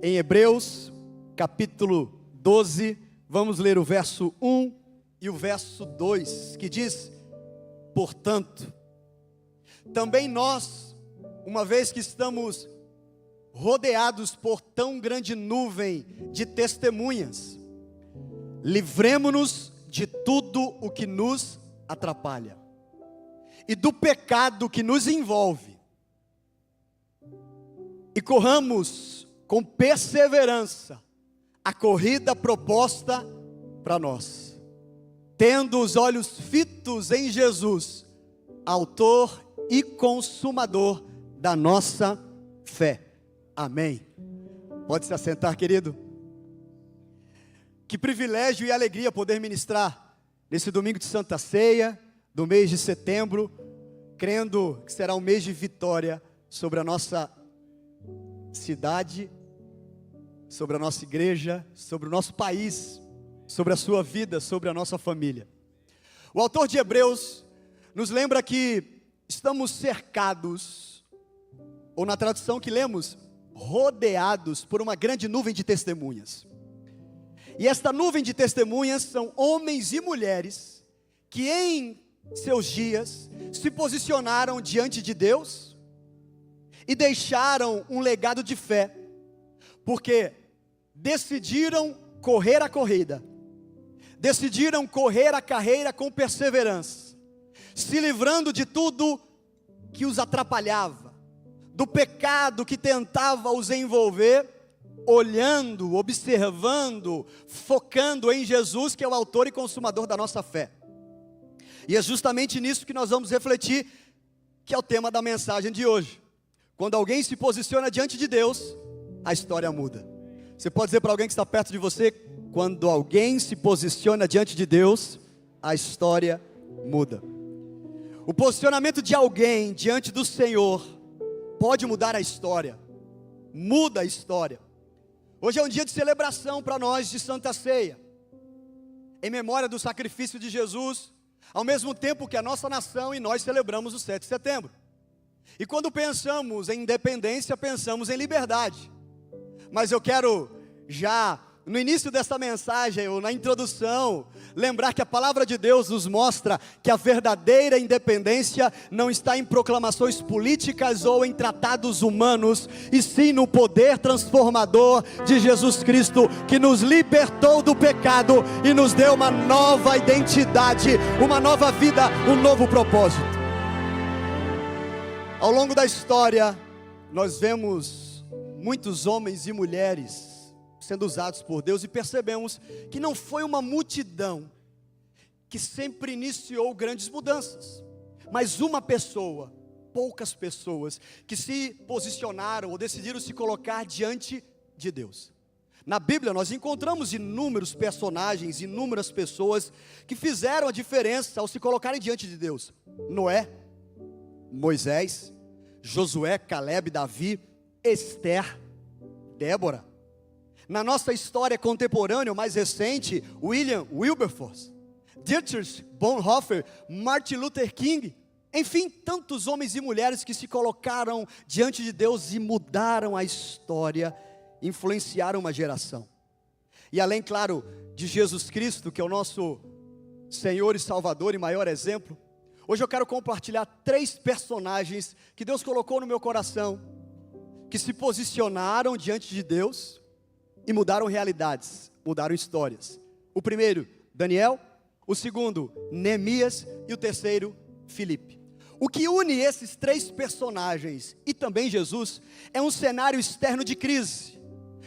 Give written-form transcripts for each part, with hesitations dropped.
em Hebreus, capítulo 12, vamos ler o verso 1 e o verso 2, que diz: portanto, também nós, uma vez que estamos rodeados por tão grande nuvem de testemunhas, livremo-nos de tudo o que nos atrapalha e do pecado que nos envolve, e corramos com perseverança a corrida proposta para nós, tendo os olhos fitos em Jesus, autor e consumador da nossa fé. Amém. Pode se assentar, querido. Que privilégio e alegria poder ministrar nesse domingo de Santa Ceia, do mês de setembro, crendo que será um mês de vitória sobre a nossa cidade, sobre a nossa igreja, sobre o nosso país, sobre a sua vida, sobre a nossa família. O autor de Hebreus nos lembra que estamos cercados, ou na tradução que lemos, rodeados por uma grande nuvem de testemunhas. E esta nuvem de testemunhas são homens e mulheres que em seus dias se posicionaram diante de Deus e deixaram um legado de fé, porque decidiram correr a corrida, decidiram correr a carreira com perseverança, se livrando de tudo que os atrapalhava, do pecado que tentava os envolver, olhando, observando, focando em Jesus, que é o autor e consumador da nossa fé. E é justamente nisso que nós vamos refletir, que é o tema da mensagem de hoje. Quando alguém se posiciona diante de Deus, a história muda. Você pode dizer para alguém que está perto de você: quando alguém se posiciona diante de Deus, a história muda. O posicionamento de alguém diante do Senhor pode mudar a história, muda a história. Hoje é um dia de celebração para nós de Santa Ceia, em memória do sacrifício de Jesus, ao mesmo tempo que a nossa nação e nós celebramos o 7 de setembro. E quando pensamos em independência, pensamos em liberdade. Mas eu quero já, no início dessa mensagem, ou na introdução, lembrar que a palavra de Deus nos mostra que a verdadeira independência não está em proclamações políticas ou em tratados humanos, e sim no poder transformador de Jesus Cristo, que nos libertou do pecado e nos deu uma nova identidade, uma nova vida, um novo propósito. Ao longo da história, nós vemos muitos homens e mulheres sendo usados por Deus, e percebemos que não foi uma multidão que sempre iniciou grandes mudanças, mas uma pessoa, poucas pessoas, que se posicionaram ou decidiram se colocar diante de Deus. Na Bíblia nós encontramos inúmeros personagens, inúmeras pessoas que fizeram a diferença ao se colocarem diante de Deus. Noé, Moisés, Josué, Caleb, Davi, Esther, Débora. Na nossa história contemporânea, mais recente, William Wilberforce, Dietrich Bonhoeffer, Martin Luther King, enfim, tantos homens e mulheres que se colocaram diante de Deus e mudaram a história, influenciaram uma geração. E além, claro, de Jesus Cristo, que é o nosso Senhor e Salvador e maior exemplo, hoje eu quero compartilhar 3 personagens que Deus colocou no meu coração, que se posicionaram diante de Deus e mudaram realidades, mudaram histórias. O primeiro, Daniel. O segundo, Neemias. E o terceiro, Filipe. O que une esses 3 personagens e também Jesus é um cenário externo de crise,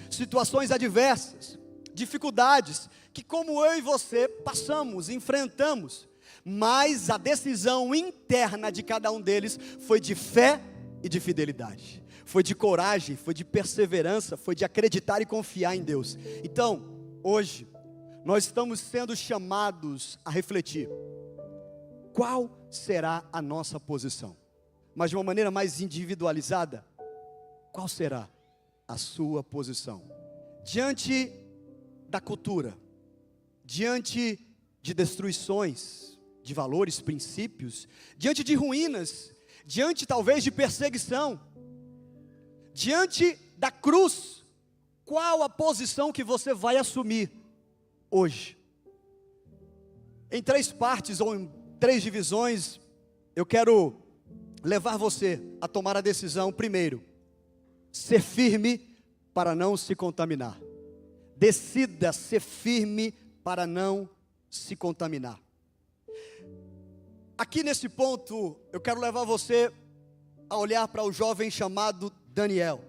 situações adversas, dificuldades que, como eu e você, passamos, enfrentamos. Mas a decisão interna de cada um deles foi de fé e de fidelidade. Foi de coragem, foi de perseverança, foi de acreditar e confiar em Deus. Então, hoje, nós estamos sendo chamados a refletir. Qual será a nossa posição? Mas de uma maneira mais individualizada, qual será a sua posição? Diante da cultura, diante de destruições, de valores, princípios, diante de ruínas, diante talvez de perseguição, diante da cruz, qual a posição que você vai assumir hoje? Em 3 partes ou em 3 divisões, eu quero levar você a tomar a decisão. Primeiro, ser firme para não se contaminar. Decida ser firme para não se contaminar. Aqui nesse ponto, eu quero levar você a olhar para o jovem chamado Daniel,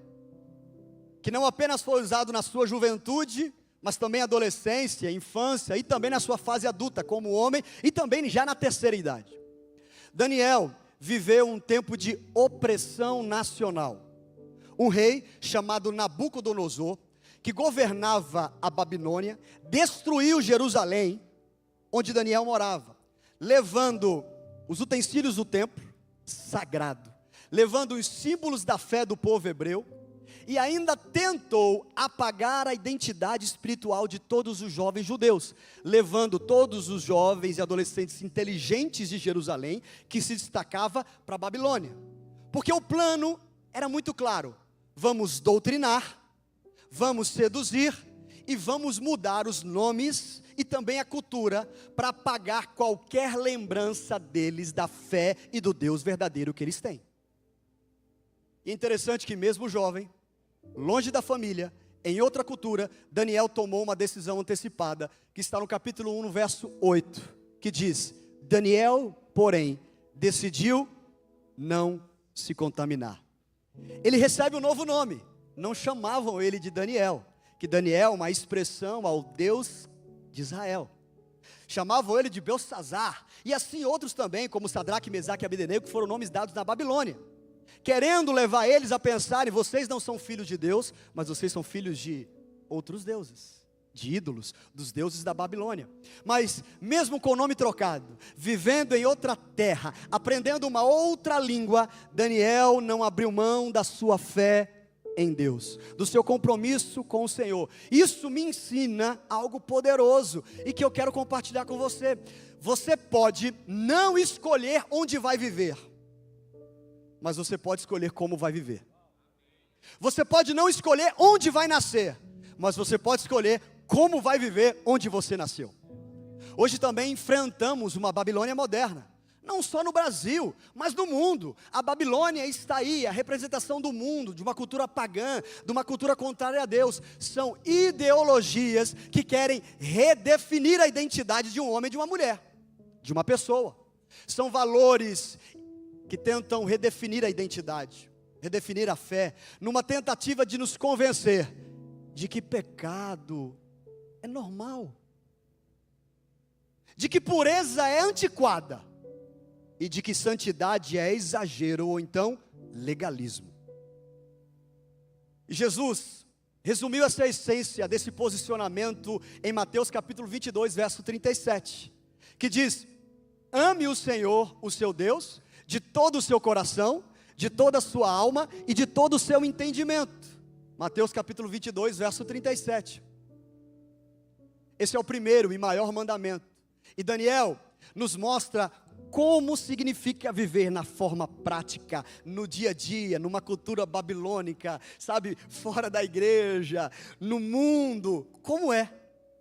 que não apenas foi usado na sua juventude, mas também adolescência, infância e também na sua fase adulta como homem e também já na terceira idade. Daniel viveu um tempo de opressão nacional. Um rei chamado Nabucodonosor, que governava a Babilônia, destruiu Jerusalém, onde Daniel morava, levando os utensílios do templo sagrado, levando os símbolos da fé do povo hebreu, e ainda tentou apagar a identidade espiritual de todos os jovens judeus, levando todos os jovens e adolescentes inteligentes de Jerusalém, que se destacava para a Babilônia, porque o plano era muito claro: vamos doutrinar, vamos seduzir e vamos mudar os nomes e também a cultura para apagar qualquer lembrança deles da fé e do Deus verdadeiro que eles têm. E interessante que mesmo jovem, longe da família, em outra cultura, Daniel tomou uma decisão antecipada, que está no capítulo 1, no verso 8, que diz: Daniel, porém, decidiu não se contaminar. Ele recebe um novo nome. Não chamavam ele de Daniel, que Daniel é uma expressão ao Deus de Israel. Chamavam ele de Beltsazar, e assim outros também, como Sadraque, Mesaque e Abdenego, que foram nomes dados na Babilônia, querendo levar eles a pensarem: vocês não são filhos de Deus, mas vocês são filhos de outros deuses, de ídolos, dos deuses da Babilônia. Mas mesmo com o nome trocado, vivendo em outra terra, aprendendo uma outra língua, Daniel não abriu mão da sua fé em Deus, do seu compromisso com o Senhor. Isso me ensina algo poderoso e que eu quero compartilhar com você. Você pode não escolher onde vai viver, mas você pode escolher como vai viver. Você pode não escolher onde vai nascer, mas você pode escolher como vai viver onde você nasceu. Hoje também enfrentamos uma Babilônia moderna, não só no Brasil, mas no mundo. A Babilônia está aí, a representação do mundo, de uma cultura pagã, de uma cultura contrária a Deus. São ideologias que querem redefinir a identidade de um homem e de uma mulher, de uma pessoa. São valores que tentam redefinir a identidade, redefinir a fé, numa tentativa de nos convencer de que pecado é normal, de que pureza é antiquada, e de que santidade é exagero, ou então legalismo. E Jesus resumiu essa essência desse posicionamento em Mateus capítulo 22, verso 37, que diz: ame o Senhor, o seu Deus, de todo o seu coração, de toda a sua alma e de todo o seu entendimento. Mateus capítulo 22, verso 37. Esse é o primeiro e maior mandamento. E Daniel nos mostra como significa viver na forma prática, no dia a dia, numa cultura babilônica, sabe, fora da igreja, no mundo. Como é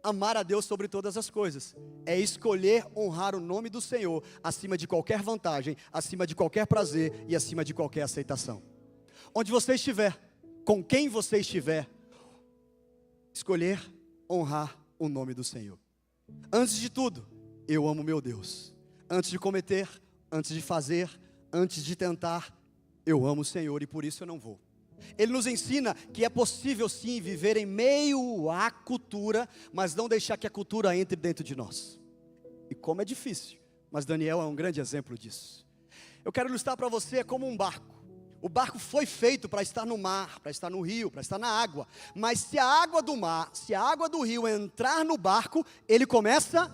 amar a Deus sobre todas as coisas? É escolher honrar o nome do Senhor acima de qualquer vantagem, acima de qualquer prazer e acima de qualquer aceitação. Onde você estiver, com quem você estiver, escolher honrar o nome do Senhor. Antes de tudo, eu amo meu Deus. Antes de cometer, antes de fazer, antes de tentar, eu amo o Senhor e por isso eu não vou. Ele nos ensina que é possível sim viver em meio à cultura, mas não deixar que a cultura entre dentro de nós. E como é difícil, mas Daniel é um grande exemplo disso. Eu quero ilustrar para você como um barco. O barco foi feito para estar no mar, para estar no rio, para estar na água. Mas se a água do mar, se a água do rio entrar no barco, ele começa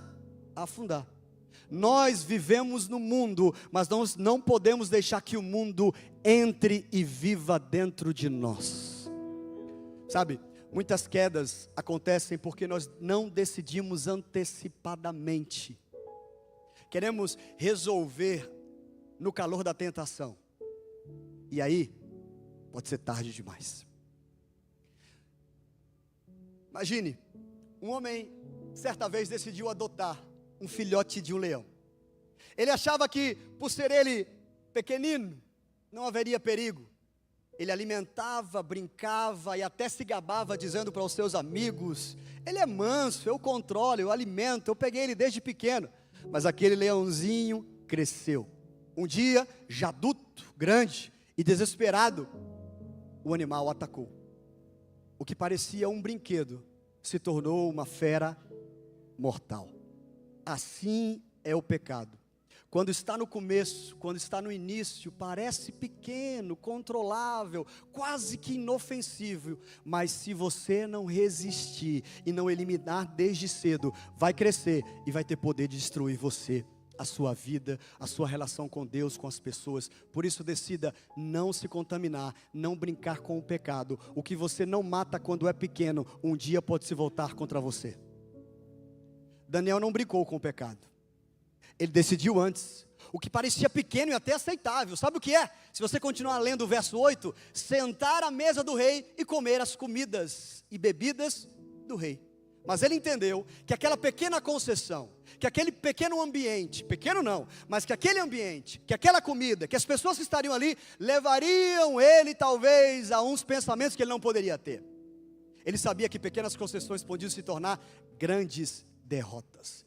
a afundar. Nós vivemos no mundo, mas nós não podemos deixar que o mundo entre e viva dentro de nós. Sabe, muitas quedas acontecem porque nós não decidimos antecipadamente. Queremos resolver no calor da tentação. E aí, pode ser tarde demais. Imagine, um homem certa vez decidiu adotar um filhote de um leão. Ele achava que, por ser ele pequenino, não haveria perigo. Ele alimentava, brincava e até se gabava, dizendo para os seus amigos: ele é manso, eu controlo, eu alimento, eu peguei ele desde pequeno. Mas aquele leãozinho cresceu. Um dia, já adulto, grande e desesperado, o animal atacou. O que parecia um brinquedo se tornou uma fera mortal. Assim é o pecado. Quando está no começo, quando está no início, parece pequeno, controlável, quase que inofensivo, mas se você não resistir e não eliminar desde cedo, vai crescer e vai ter poder de destruir você, a sua vida, a sua relação com Deus, com as pessoas. Por isso decida não se contaminar, não brincar com o pecado. O que você não mata quando é pequeno, um dia pode se voltar contra você. Daniel não brincou com o pecado. Ele decidiu antes, o que parecia pequeno e até aceitável. Sabe o que é? Se você continuar lendo o verso 8, sentar à mesa do rei e comer as comidas e bebidas do rei. Mas ele entendeu que aquela pequena concessão, que aquele pequeno ambiente, pequeno não, mas que aquele ambiente, que aquela comida, que as pessoas que estariam ali, levariam ele talvez a uns pensamentos que ele não poderia ter. Ele sabia que pequenas concessões podiam se tornar grandes derrotas.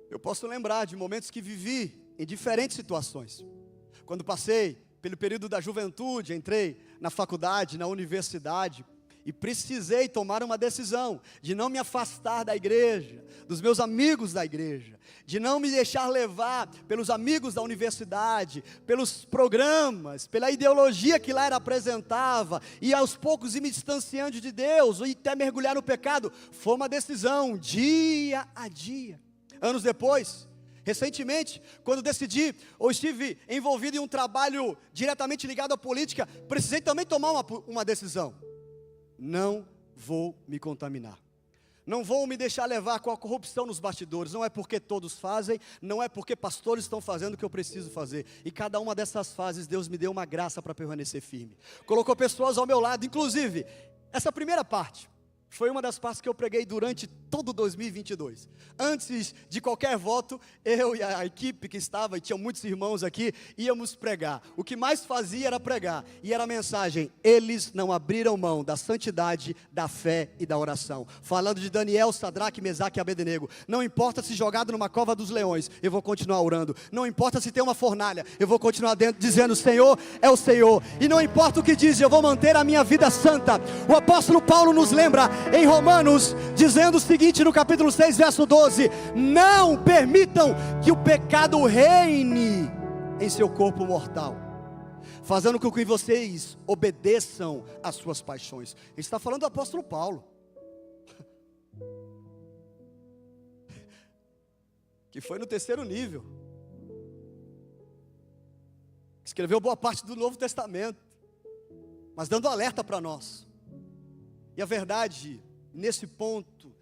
Eu posso lembrar de momentos que vivi em diferentes situações. Quando passei pelo período da juventude, entrei na faculdade, na universidade, e precisei tomar uma decisão de não me afastar da igreja, dos meus amigos da igreja, de não me deixar levar pelos amigos da universidade, pelos programas, pela ideologia que lá era apresentava, e aos poucos ir me distanciando de Deus, e até mergulhar no pecado. Foi uma decisão, dia a dia. Anos depois, recentemente, quando decidi, ou estive envolvido em um trabalho diretamente ligado à política, precisei também tomar uma decisão. Não vou me contaminar. Não vou me deixar levar com a corrupção nos bastidores. Não é porque todos fazem, não é porque pastores estão fazendo o que eu preciso fazer. E cada uma dessas fases, Deus me deu uma graça para permanecer firme. Colocou pessoas ao meu lado, inclusive, essa primeira parte foi uma das partes que eu preguei durante todo 2022. Antes de qualquer voto, eu e a equipe que estava, e tinha muitos irmãos aqui, íamos pregar. O que mais fazia era pregar, e era a mensagem: eles não abriram mão da santidade, da fé e da oração. Falando de Daniel, Sadraque, Mesaque e Abednego. Não importa se jogado numa cova dos leões, eu vou continuar orando. Não importa se tem uma fornalha, eu vou continuar dentro dizendo: Senhor é o Senhor. E não importa o que diz, eu vou manter a minha vida santa. O apóstolo Paulo nos lembra em Romanos, dizendo o seguinte no capítulo 6, verso 12: não permitam que o pecado reine em seu corpo mortal, fazendo com que vocês obedeçam às suas paixões. Ele está falando do apóstolo Paulo, que foi no terceiro nível, escreveu boa parte do Novo Testamento, mas dando alerta para nós. E a verdade, nesse ponto,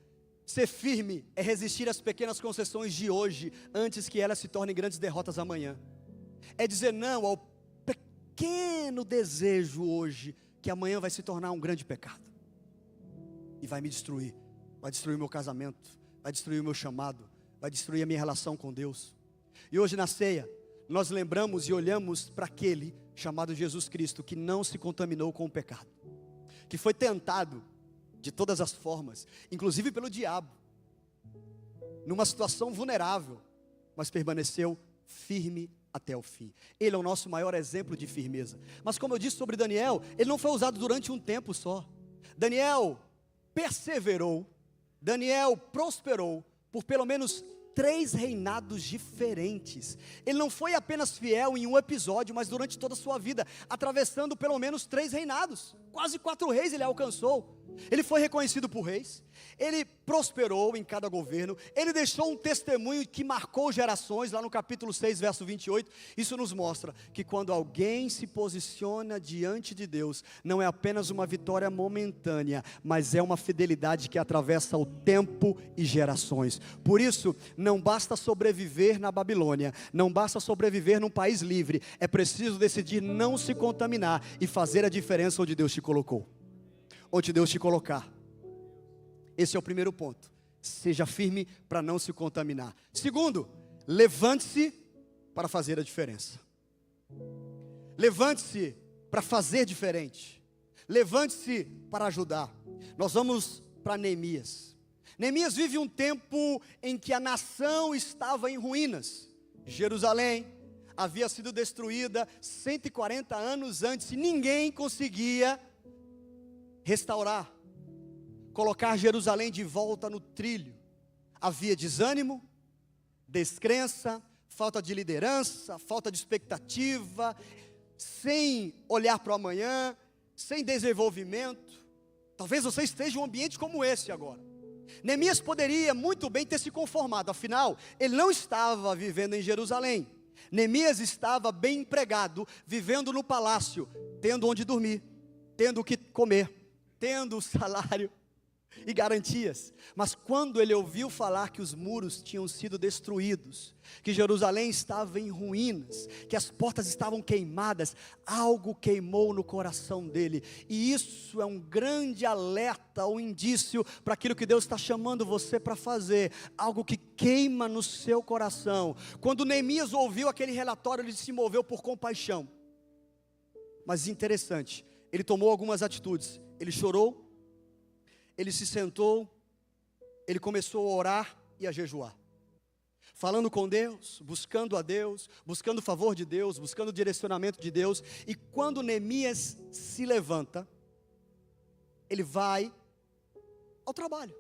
ser firme é resistir às pequenas concessões de hoje, antes que elas se tornem grandes derrotas amanhã. É dizer não ao pequeno desejo hoje, que amanhã vai se tornar um grande pecado, e vai me destruir. Vai destruir o meu casamento, vai destruir o meu chamado, vai destruir a minha relação com Deus. E hoje na ceia, nós lembramos e olhamos para aquele chamado Jesus Cristo, que não se contaminou com o pecado, que foi tentado de todas as formas, inclusive pelo diabo, numa situação vulnerável, mas permaneceu firme até o fim. Ele é o nosso maior exemplo de firmeza. Mas como eu disse sobre Daniel, ele não foi usado durante um tempo só. Daniel perseverou, Daniel prosperou por pelo menos 3 reinados diferentes. Ele não foi apenas fiel em um episódio, mas durante toda a sua vida, atravessando pelo menos 3 reinados. Quase 4 reis ele alcançou. Ele foi reconhecido por reis, ele prosperou em cada governo, ele deixou um testemunho que marcou gerações. Lá no capítulo 6, verso 28, isso nos mostra que quando alguém se posiciona diante de Deus, não é apenas uma vitória momentânea, mas é uma fidelidade que atravessa o tempo e gerações. Por isso, não basta sobreviver na Babilônia, não basta sobreviver num país livre, é preciso decidir não se contaminar e fazer a diferença onde Deus te colocou. onde Deus te colocar. Esse é o primeiro ponto. Seja firme para não se contaminar. Segundo, levante-se para fazer a diferença. Levante-se para fazer diferente. Levante-se para ajudar. Nós vamos para Neemias. Neemias vive um tempo em que a nação estava em ruínas. Jerusalém havia sido destruída 140 anos antes e ninguém conseguia restaurar, colocar Jerusalém de volta no trilho. Havia desânimo, descrença, falta de liderança, falta de expectativa, sem olhar para o amanhã, sem desenvolvimento. Talvez você esteja em um ambiente como esse agora. Neemias poderia muito bem ter se conformado, afinal, ele não estava vivendo em Jerusalém. Neemias estava bem empregado, vivendo no palácio, tendo onde dormir, tendo o que comer, tendo o salário e garantias. Mas quando ele ouviu falar que os muros tinham sido destruídos, que Jerusalém estava em ruínas, que as portas estavam queimadas, algo queimou no coração dele. E isso é um grande alerta, um indício para aquilo que Deus está chamando você para fazer, algo que queima no seu coração. Quando Neemias ouviu aquele relatório, ele se moveu por compaixão. Mas interessante, ele tomou algumas atitudes. Ele chorou, ele se sentou, ele começou a orar e a jejuar, falando com Deus, buscando a Deus, buscando o favor de Deus, buscando o direcionamento de Deus. E quando Neemias se levanta, ele vai ao trabalho,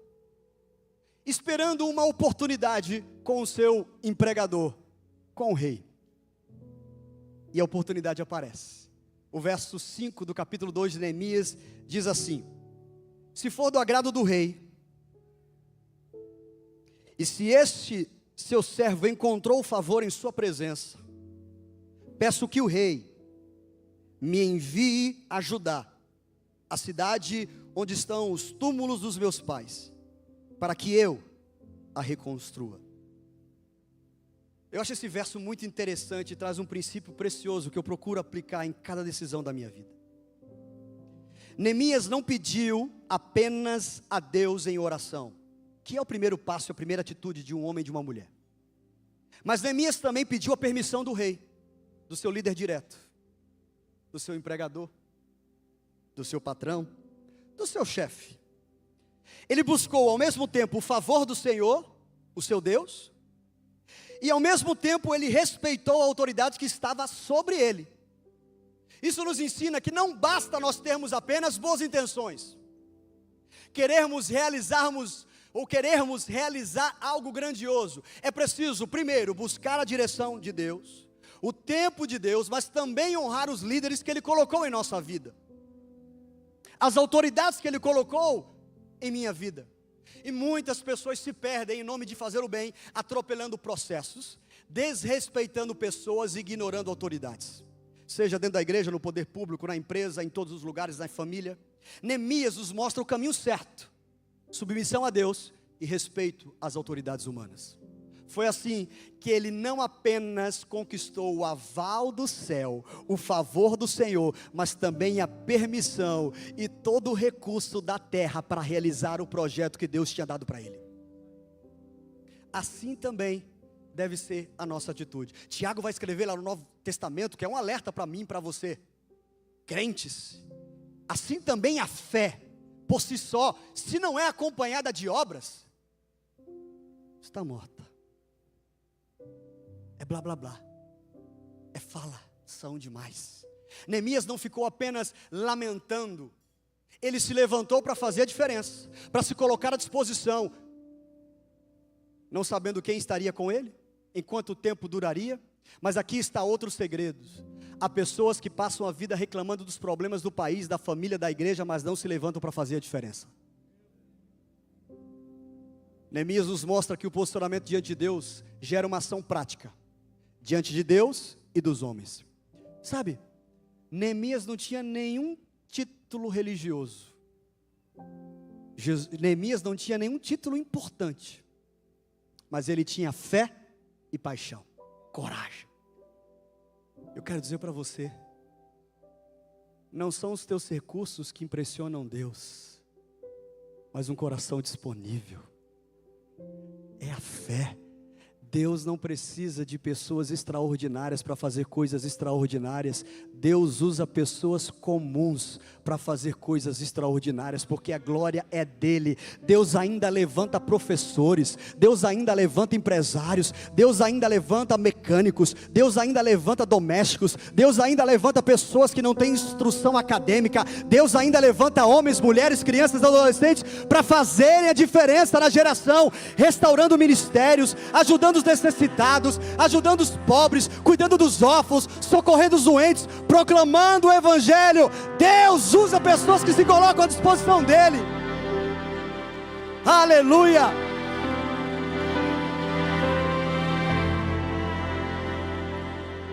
esperando uma oportunidade com o seu empregador, com o rei. E a oportunidade aparece. O verso 5 do capítulo 2 de Neemias diz assim: se for do agrado do rei, e se este seu servo encontrou favor em sua presença, peço que o rei me envie ajudar a cidade onde estão os túmulos dos meus pais, para que eu a reconstrua. Eu acho esse verso muito interessante e traz um princípio precioso que eu procuro aplicar em cada decisão da minha vida. Neemias não pediu apenas a Deus em oração, que é o primeiro passo, a primeira atitude de um homem e de uma mulher. Mas Neemias também pediu a permissão do rei, do seu líder direto, do seu empregador, do seu patrão, do seu chefe. Ele buscou ao mesmo tempo o favor do Senhor, o seu Deus, e ao mesmo tempo ele respeitou a autoridade que estava sobre ele. Isso nos ensina que não basta nós termos apenas boas intenções, querermos realizar algo grandioso. É preciso, primeiro, buscar a direção de Deus, o tempo de Deus, mas também honrar os líderes que Ele colocou em nossa vida, as autoridades que Ele colocou em minha vida. E muitas pessoas se perdem em nome de fazer o bem, atropelando processos, desrespeitando pessoas e ignorando autoridades. Seja dentro da igreja, no poder público, na empresa, em todos os lugares, na família. Neemias nos mostra o caminho certo: submissão a Deus e respeito às autoridades humanas. Foi assim que ele não apenas conquistou o aval do céu, o favor do Senhor, mas também a permissão e todo o recurso da terra para realizar o projeto que Deus tinha dado para ele. Assim também deve ser a nossa atitude. Tiago vai escrever lá no Novo Testamento, que é um alerta para mim e para você, crentes. Assim também a fé, por si só, se não é acompanhada de obras, está morta. É blá blá blá, é falação demais. Neemias não ficou apenas lamentando, ele se levantou para fazer a diferença, para se colocar à disposição, não sabendo quem estaria com ele, em quanto tempo duraria. Mas aqui está outro segredo: há pessoas que passam a vida reclamando dos problemas do país, da família, da igreja, mas não se levantam para fazer a diferença. Neemias nos mostra que o posicionamento diante de Deus gera uma ação prática, diante de Deus e dos homens. Sabe, Neemias não tinha nenhum título religioso, Neemias não tinha nenhum título importante, mas ele tinha fé e paixão, coragem. Eu quero dizer para você, não são os teus recursos que impressionam Deus, mas um coração disponível. É a fé. Deus não precisa de pessoas extraordinárias para fazer coisas extraordinárias. Deus usa pessoas comuns para fazer coisas extraordinárias, porque a glória é dele. Deus ainda levanta professores, Deus ainda levanta empresários, Deus ainda levanta mecânicos, Deus ainda levanta domésticos, Deus ainda levanta pessoas que não têm instrução acadêmica, Deus ainda levanta homens, mulheres, crianças, adolescentes para fazerem a diferença na geração, restaurando ministérios, ajudando os necessitados, ajudando os pobres, cuidando dos órfãos, socorrendo os doentes, proclamando o evangelho. Deus usa pessoas que se colocam à disposição dele. Aleluia!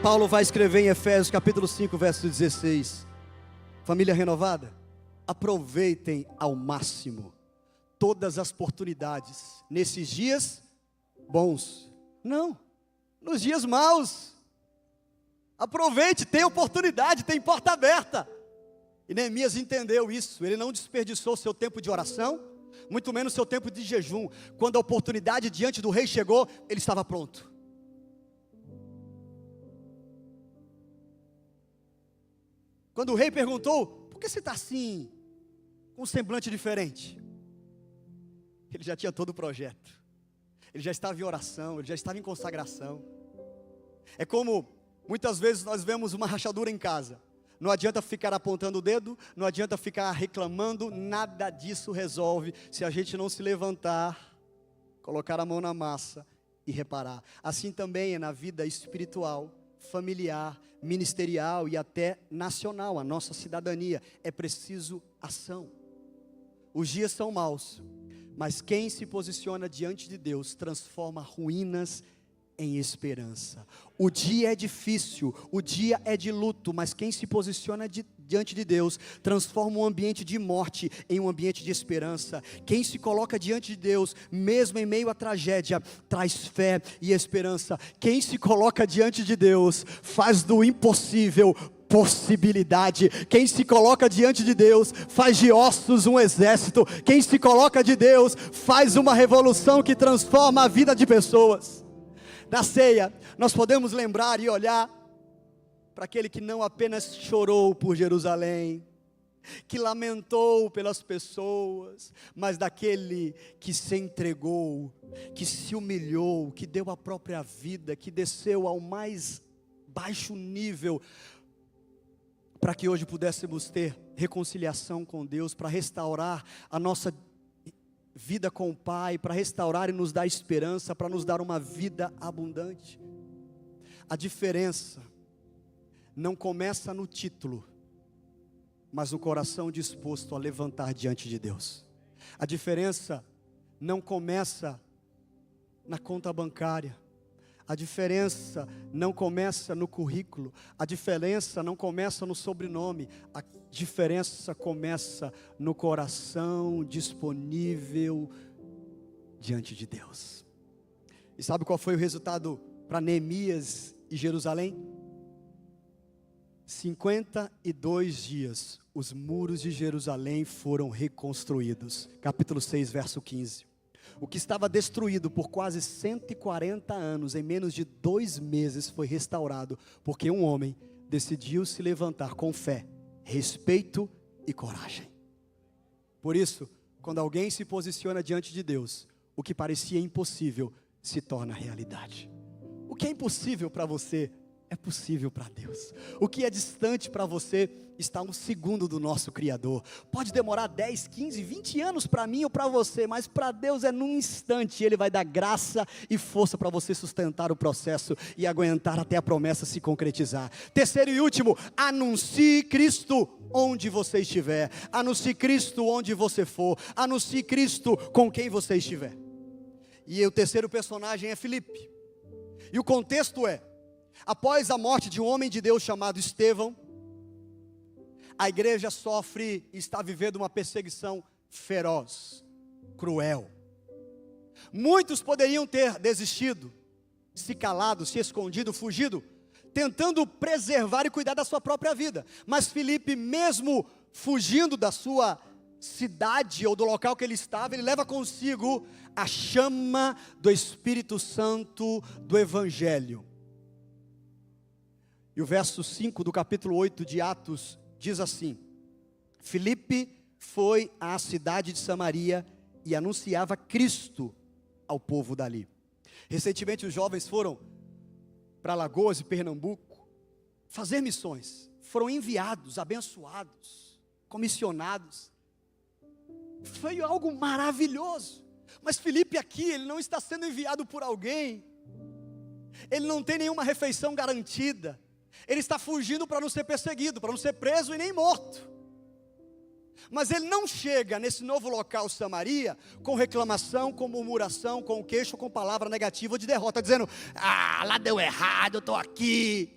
Paulo vai escrever em Efésios capítulo 5, verso 16. Família renovada, aproveitem ao máximo todas as oportunidades nesses dias bons. Não, nos dias maus. Aproveite, tem oportunidade, tem porta aberta. E Neemias entendeu isso. Ele não desperdiçou seu tempo de oração, muito menos seu tempo de jejum. Quando a oportunidade diante do rei chegou, ele estava pronto. Quando o rei perguntou: por que você está assim, com um semblante diferente? Ele já tinha todo o projeto. Ele já estava em oração, ele já estava em consagração. É como muitas vezes nós vemos uma rachadura em casa. Não adianta ficar apontando o dedo, não adianta ficar reclamando, nada disso resolve se a gente não se levantar, colocar a mão na massa e reparar. Assim também é na vida espiritual, familiar, ministerial e até nacional, a nossa cidadania. É preciso ação. Os dias são maus, mas quem se posiciona diante de Deus transforma ruínas em esperança. O dia é difícil, o dia é de luto, mas quem se posiciona diante de Deus transforma um ambiente de morte em um ambiente de esperança. Quem se coloca diante de Deus, mesmo em meio à tragédia, traz fé e esperança. Quem se coloca diante de Deus faz do impossível possibilidade. Quem se coloca diante de Deus faz de ossos um exército. Quem se coloca de Deus faz uma revolução que transforma a vida de pessoas. Na ceia, nós podemos lembrar e olhar para aquele que não apenas chorou por Jerusalém, que lamentou pelas pessoas, mas daquele que se entregou, que se humilhou, que deu a própria vida, que desceu ao mais baixo nível, para que hoje pudéssemos ter reconciliação com Deus, para restaurar a nossa vida com o Pai, para restaurar e nos dar esperança, para nos dar uma vida abundante. A diferença não começa no título, mas no coração disposto a levantar diante de Deus. A diferença não começa na conta bancária. A diferença não começa no currículo, a diferença não começa no sobrenome, a diferença começa no coração disponível diante de Deus. E sabe qual foi o resultado para Neemias e Jerusalém? 52 dias, os muros de Jerusalém foram reconstruídos. Capítulo 6, verso 15. O que estava destruído por quase 140 anos, em menos de 2 meses, foi restaurado, porque um homem decidiu se levantar com fé, respeito e coragem. Por isso, quando alguém se posiciona diante de Deus, o que parecia impossível se torna realidade. O que é impossível para você é possível para Deus. O que é distante para você está a 1 segundo do nosso Criador. Pode demorar 10, 15, 20 anos para mim ou para você, mas para Deus é num instante. Ele vai dar graça e força para você sustentar o processo e aguentar até a promessa se concretizar. Terceiro e último, anuncie Cristo onde você estiver. Anuncie Cristo onde você for. Anuncie Cristo com quem você estiver. E o terceiro personagem é Filipe. E o contexto é: após a morte de um homem de Deus chamado Estevão, a igreja sofre e está vivendo uma perseguição feroz, cruel. Muitos poderiam ter desistido, se calado, se escondido, fugido, tentando preservar e cuidar da sua própria vida. Mas Filipe, mesmo fugindo da sua cidade ou do local que ele estava, ele leva consigo a chama do Espírito Santo do Evangelho. E o verso 5 do capítulo 8 de Atos diz assim: Filipe foi à cidade de Samaria e anunciava Cristo ao povo dali. Recentemente os jovens foram para Alagoas e Pernambuco fazer missões. Foram enviados, abençoados, comissionados. Foi algo maravilhoso. Mas Filipe aqui, ele não está sendo enviado por alguém. Ele não tem nenhuma refeição garantida. Ele está fugindo para não ser perseguido, para não ser preso e nem morto. Mas ele não chega nesse novo local, Samaria, com reclamação, com murmuração, com queixo, com palavra negativa de derrota, dizendo: lá deu errado, eu estou aqui.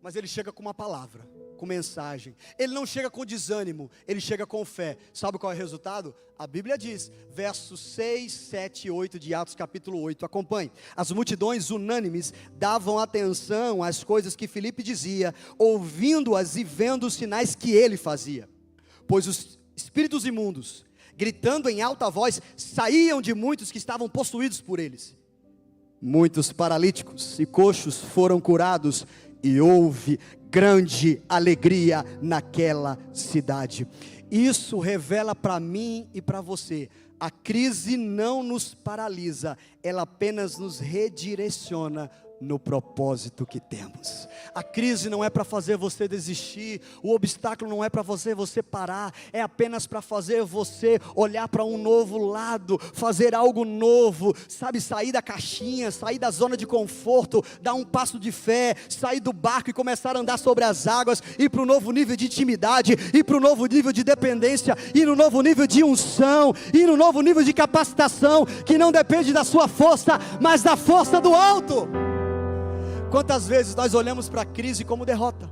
Mas ele chega com uma palavra, com mensagem. Ele não chega com desânimo, ele chega com fé. Sabe qual é o resultado? A Bíblia diz, versos 6, 7 e 8 de Atos capítulo 8, acompanhe. As multidões unânimes davam atenção às coisas que Filipe dizia, ouvindo-as e vendo os sinais que ele fazia. Pois os espíritos imundos, gritando em alta voz, saíam de muitos que estavam possuídos por eles. Muitos paralíticos e coxos foram curados, e houve grande alegria naquela cidade. Isso revela para mim e para você: a crise não nos paralisa, ela apenas nos redireciona no propósito que temos. A crise não é para fazer você desistir, o obstáculo não é para fazer você parar, é apenas para fazer você olhar para um novo lado, fazer algo novo, sabe, sair da caixinha, sair da zona de conforto, dar um passo de fé, sair do barco e começar a andar sobre as águas, ir para um novo nível de intimidade, ir para um novo nível de dependência, ir no novo nível de unção, ir no novo nível de capacitação, que não depende da sua força, mas da força do alto. Quantas vezes nós olhamos para a crise como derrota,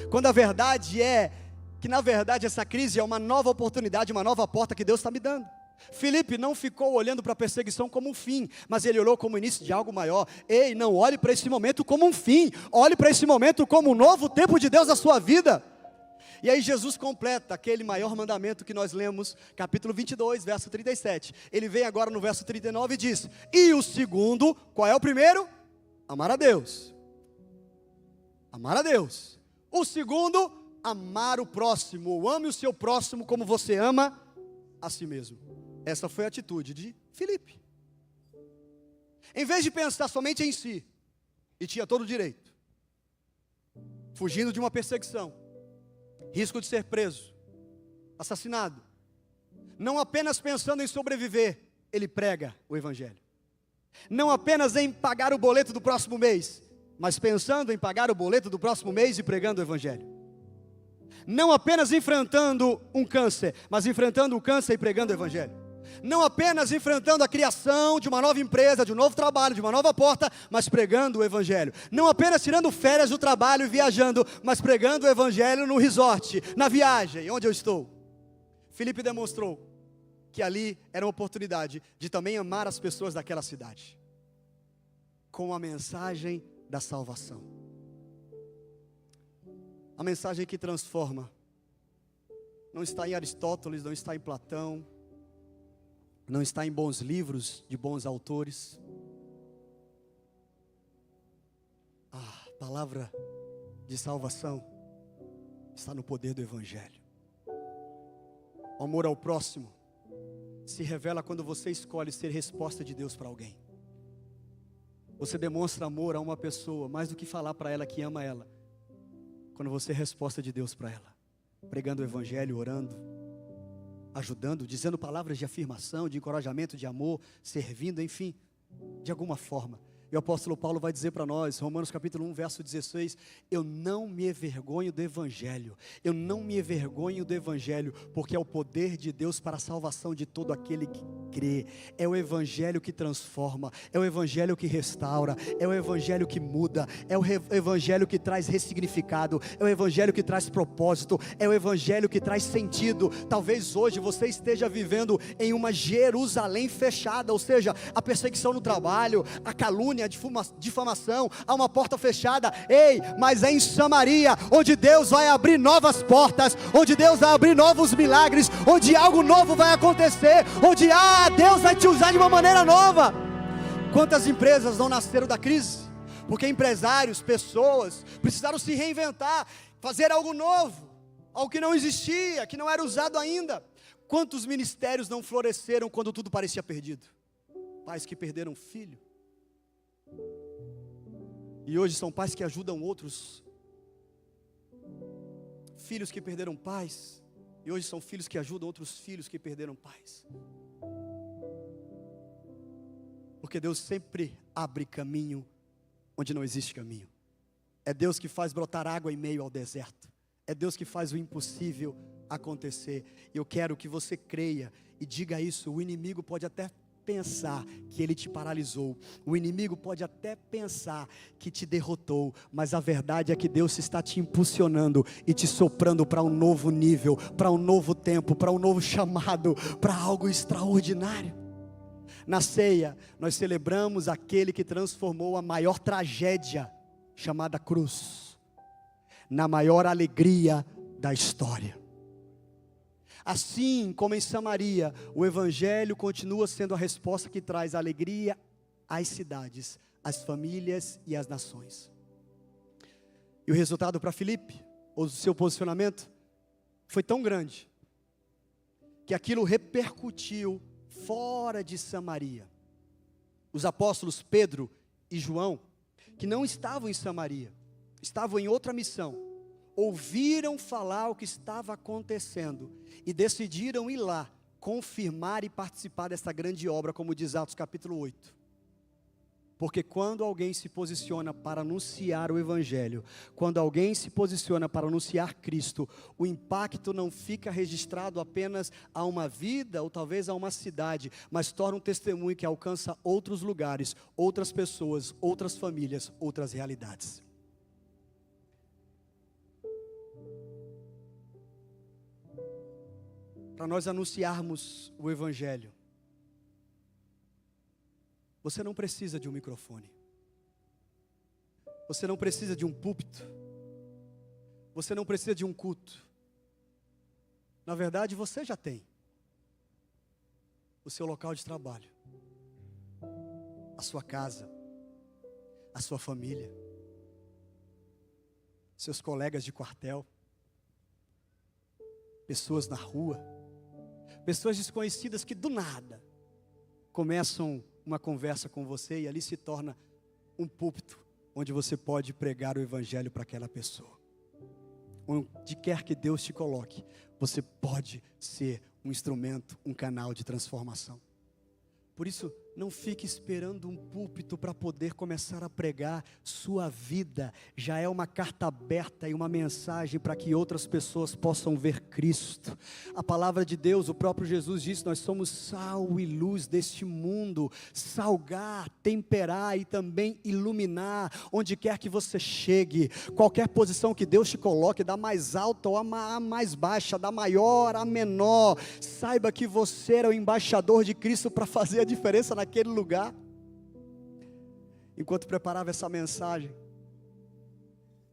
quando a verdade é que na verdade essa crise é uma nova oportunidade, uma nova porta que Deus está me dando. Filipe não ficou olhando para a perseguição como um fim, mas ele olhou como o início de algo maior. Ei, não olhe para esse momento como um fim, olhe para esse momento como um novo tempo de Deus na sua vida. E aí Jesus completa aquele maior mandamento que nós lemos, capítulo 22, verso 37. Ele vem agora no verso 39 e diz: e o segundo, qual é o primeiro? Amar a Deus. Amar a Deus. O segundo, amar o próximo. Ame o seu próximo como você ama a si mesmo. Essa foi a atitude de Filipe. Em vez de pensar somente em si, e tinha todo o direito, fugindo de uma perseguição, risco de ser preso, assassinado, não apenas pensando em sobreviver, ele prega o Evangelho. Não apenas em pagar o boleto do próximo mês, mas pensando em pagar o boleto do próximo mês e pregando o Evangelho. Não apenas enfrentando um câncer, mas enfrentando o câncer e pregando o Evangelho. Não apenas enfrentando a criação de uma nova empresa, de um novo trabalho, de uma nova porta, mas pregando o Evangelho. Não apenas tirando férias do trabalho e viajando, mas pregando o Evangelho no resort, na viagem, onde eu estou. Filipe demonstrou que ali era uma oportunidade de também amar as pessoas daquela cidade, com a mensagem da salvação. A mensagem que transforma, não está em Aristóteles, não está em Platão, não está em bons livros de bons autores. A palavra de salvação está no poder do Evangelho. O amor ao próximo se revela quando você escolhe ser resposta de Deus para alguém. Você demonstra amor a uma pessoa, mais do que falar para ela que ama ela, quando você é resposta de Deus para ela, pregando o Evangelho, orando, ajudando, dizendo palavras de afirmação, de encorajamento, de amor, servindo, enfim, de alguma forma. E o apóstolo Paulo vai dizer para nós, Romanos capítulo 1, verso 16, eu não me envergonho do Evangelho, porque é o poder de Deus para a salvação de todo aquele que crê. É o evangelho que transforma, é o evangelho que restaura, é o evangelho que muda, é o evangelho que traz ressignificado, é o evangelho que traz propósito, é o evangelho que traz sentido. Talvez hoje você esteja vivendo em uma Jerusalém fechada, ou seja, a perseguição no trabalho, a calúnia, a difamação, há uma porta fechada. Ei, mas é em Samaria onde Deus vai abrir novas portas, onde Deus vai abrir novos milagres, onde algo novo vai acontecer, onde Deus vai te usar de uma maneira nova. Quantas empresas não nasceram da crise? Porque empresários, pessoas precisaram se reinventar, fazer algo novo, algo que não existia, que não era usado ainda. Quantos ministérios não floresceram quando tudo parecia perdido? Pais que perderam filho, e hoje são pais que ajudam outros. Filhos que perderam pais, e hoje são filhos que ajudam outros filhos que perderam pais. Porque Deus sempre abre caminho onde não existe caminho. É Deus que faz brotar água em meio ao deserto. É Deus que faz o impossível acontecer. E eu quero que você creia e diga isso. O inimigo pode até pensar que ele te paralisou, o inimigo pode até pensar que te derrotou, mas a verdade é que Deus está te impulsionando e te soprando para um novo nível, para um novo tempo, para um novo chamado, para algo extraordinário. Na ceia, nós celebramos aquele que transformou a maior tragédia, chamada cruz, na maior alegria da história. Assim como em Samaria, o evangelho continua sendo a resposta que traz alegria às cidades, às famílias e às nações. E o resultado para Filipe, ou o seu posicionamento, foi tão grande, que aquilo repercutiu fora de Samaria. Os apóstolos Pedro e João, que não estavam em Samaria, estavam em outra missão, ouviram falar o que estava acontecendo e decidiram ir lá, confirmar e participar dessa grande obra, como diz Atos capítulo 8. Porque quando alguém se posiciona para anunciar o evangelho, quando alguém se posiciona para anunciar Cristo, o impacto não fica registrado apenas a uma vida ou talvez a uma cidade, mas torna um testemunho que alcança outros lugares, outras pessoas, outras famílias, outras realidades. Para nós anunciarmos o evangelho, você não precisa de um microfone, você não precisa de um púlpito, você não precisa de um culto. Na verdade, você já tem o seu local de trabalho, a sua casa, a sua família, seus colegas de quartel, pessoas na rua, pessoas desconhecidas que do nada começam uma conversa com você e ali se torna um púlpito onde você pode pregar o evangelho para aquela pessoa. Onde quer que Deus te coloque, você pode ser um instrumento, um canal de transformação. Por isso, não fique esperando um púlpito para poder começar a pregar. Sua vida já é uma carta aberta e uma mensagem para que outras pessoas possam ver Cristo. A palavra de Deus, o próprio Jesus disse, nós somos sal e luz deste mundo. Salgar, temperar e também iluminar onde quer que você chegue. Qualquer posição que Deus te coloque, da mais alta ou a mais baixa, da maior a menor, saiba que você é o embaixador de Cristo para fazer a diferença naquele lugar. Enquanto preparava essa mensagem,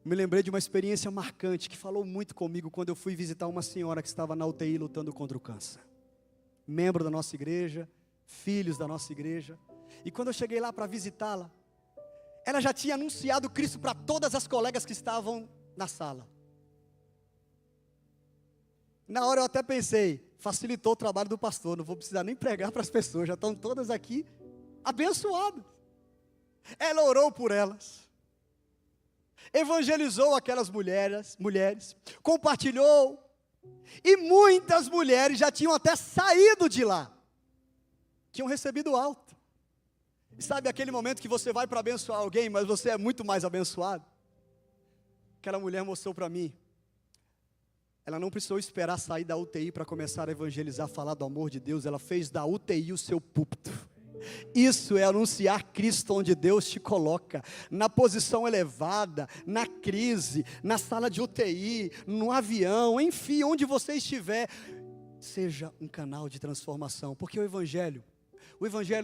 me lembrei de uma experiência marcante que falou muito comigo quando eu fui visitar uma senhora que estava na UTI lutando contra o câncer, membro da nossa igreja, filhos da nossa igreja. E quando eu cheguei lá para visitá-la, ela já tinha anunciado Cristo para todas as colegas que estavam na sala. Na hora eu até pensei, facilitou o trabalho do pastor, não vou precisar nem pregar para as pessoas, já estão todas aqui abençoadas. Ela orou por elas, evangelizou aquelas mulheres, compartilhou, e muitas mulheres já tinham até saído de lá, tinham recebido alta. E sabe aquele momento que você vai para abençoar alguém, mas você é muito mais abençoado? Aquela mulher mostrou para mim, ela não precisou esperar sair da UTI para começar a evangelizar, falar do amor de Deus. Ela fez da UTI o seu púlpito. Isso é anunciar Cristo onde Deus te coloca, na posição elevada, na crise, na sala de UTI, no avião, enfim, onde você estiver. Seja um canal de transformação, porque o Evangelho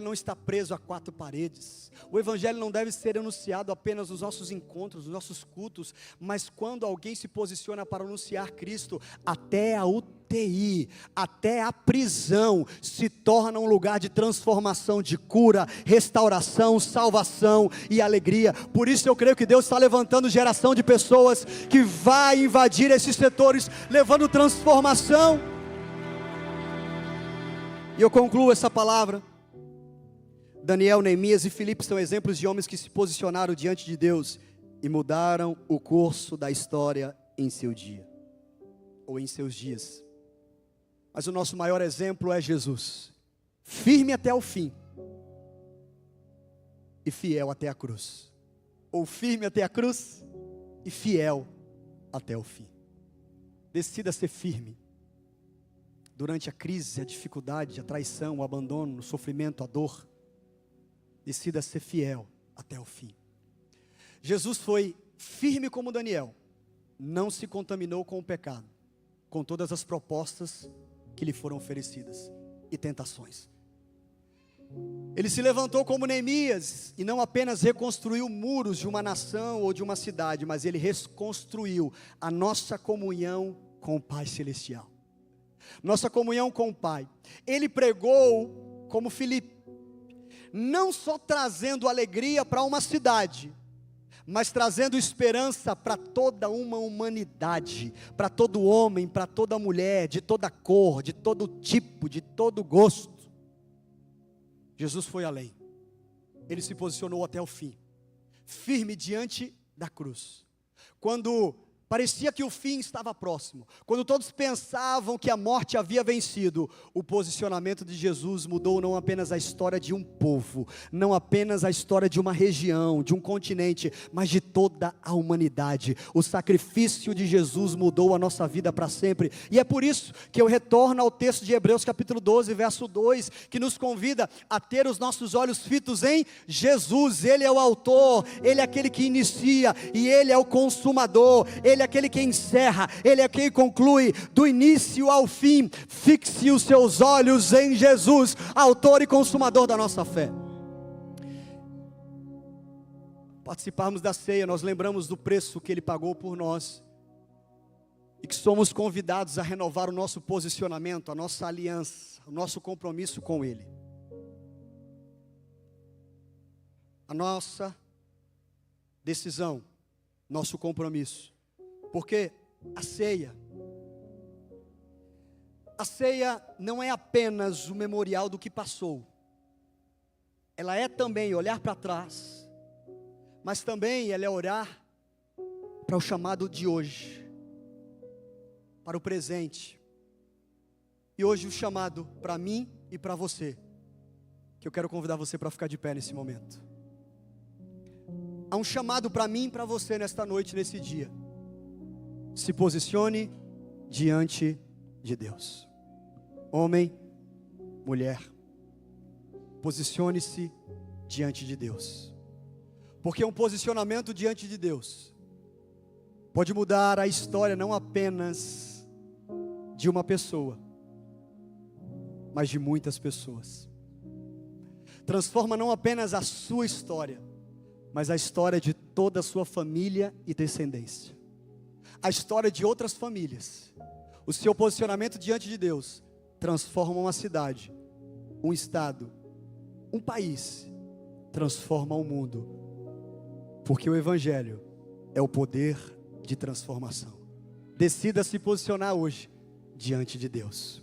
não está preso a quatro paredes. O Evangelho não deve ser anunciado apenas nos nossos encontros, nos nossos cultos, mas quando alguém se posiciona para anunciar Cristo, até a UTI, até a prisão, se torna um lugar de transformação, de cura, restauração, salvação e alegria. Por isso eu creio que Deus está levantando geração de pessoas que vai invadir esses setores, levando transformação. E eu concluo essa palavra. Daniel, Neemias e Filipe são exemplos de homens que se posicionaram diante de Deus e mudaram o curso da história em seu dia, ou em seus dias. Mas o nosso maior exemplo é Jesus, firme até o fim e fiel até a cruz, ou firme até a cruz e fiel até o fim. Decida ser firme durante a crise, a dificuldade, a traição, o abandono, o sofrimento, a dor. Decida ser fiel até o fim. Jesus foi firme como Daniel, não se contaminou com o pecado, com todas as propostas que lhe foram oferecidas e tentações. Ele se levantou como Neemias e não apenas reconstruiu muros de uma nação ou de uma cidade, mas ele reconstruiu a nossa comunhão com o Pai Celestial. Nossa comunhão com o Pai. Ele pregou como Filipe, não só trazendo alegria para uma cidade, mas trazendo esperança para toda uma humanidade, para todo homem, para toda mulher, de toda cor, de todo tipo, de todo gosto. Jesus foi além, ele se posicionou até o fim, firme diante da cruz. Quando parecia que o fim estava próximo, quando todos pensavam que a morte havia vencido, o posicionamento de Jesus mudou não apenas a história de um povo, não apenas a história de uma região, de um continente, mas de toda a humanidade. O sacrifício de Jesus mudou a nossa vida para sempre, e é por isso que eu retorno ao texto de Hebreus capítulo 12, verso 2, que nos convida a ter os nossos olhos fitos em Jesus. Ele é o autor, Ele é aquele que inicia, e Ele é o consumador, Ele é aquele que encerra, Ele é quem conclui, do início ao fim. Fixe os seus olhos em Jesus, autor e consumador da nossa fé. Participarmos da ceia, nós lembramos do preço que Ele pagou por nós, e que somos convidados a renovar o nosso posicionamento, a nossa aliança, o nosso compromisso com Ele. A nossa decisão, nosso compromisso. Porque a ceia não é apenas o memorial do que passou. Ela é também olhar para trás, mas também ela é olhar para o chamado de hoje, para o presente. E hoje o chamado para mim e para você, que eu quero convidar você para ficar de pé nesse momento. Há um chamado para mim e para você nesta noite, nesse dia. Se posicione diante de Deus. Homem, mulher, posicione-se diante de Deus. Porque um posicionamento diante de Deus pode mudar a história não apenas de uma pessoa, mas de muitas pessoas. Transforma não apenas a sua história, mas a história de toda a sua família e descendência. A história de outras famílias. O seu posicionamento diante de Deus transforma uma cidade, um estado, um país, transforma o mundo, porque o Evangelho é o poder de transformação. Decida se posicionar hoje diante de Deus.